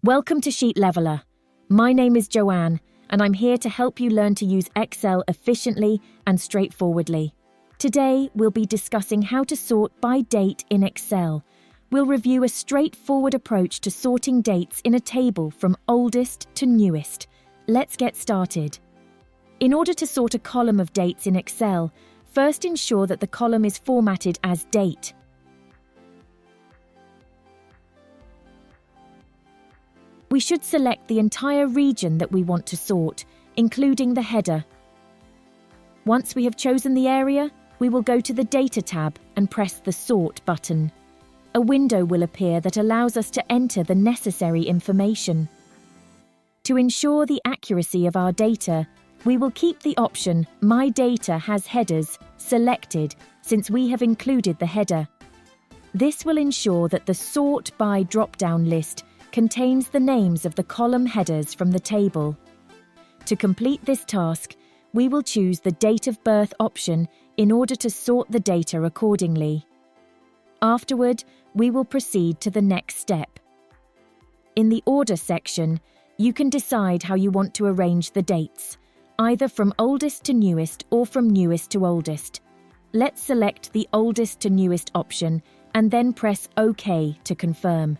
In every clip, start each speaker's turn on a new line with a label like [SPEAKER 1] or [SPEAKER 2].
[SPEAKER 1] Welcome to Sheet Leveler. My name is Joanne, and I'm here to help you learn to use Excel efficiently and straightforwardly. Today, we'll be discussing how to sort by date in Excel. We'll review a straightforward approach to sorting dates in a table from oldest to newest. Let's get started. In order to sort a column of dates in Excel, first ensure that the column is formatted as date. We should select the entire region that we want to sort, including the header. Once we have chosen the area, we will go to the Data tab and press the Sort button. A window will appear that allows us to enter the necessary information. To ensure the accuracy of our data, we will keep the option My Data Has Headers selected since we have included the header. This will ensure that the Sort By drop-down list contains the names of the column headers from the table. To complete this task, we will choose the Date of Birth option in order to sort the data accordingly. Afterward, we will proceed to the next step. In the Order section, you can decide how you want to arrange the dates, either from oldest to newest or from newest to oldest. Let's select the oldest to newest option and then press OK to confirm.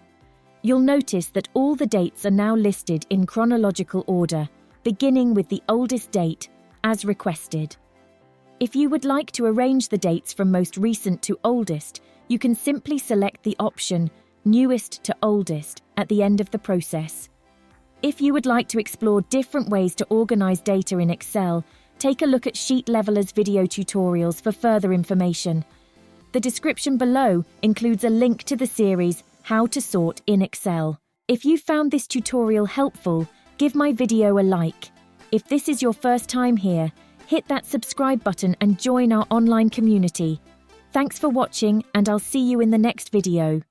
[SPEAKER 1] You'll notice that all the dates are now listed in chronological order, beginning with the oldest date, as requested. If you would like to arrange the dates from most recent to oldest, you can simply select the option Newest to Oldest at the end of the process. If you would like to explore different ways to organize data in Excel, take a look at Sheet Leveler's video tutorials for further information. The description below includes a link to the series How to Sort in Excel. If you found this tutorial helpful, give my video a like. If this is your first time here, hit that subscribe button and join our online community. Thanks for watching, and I'll see you in the next video.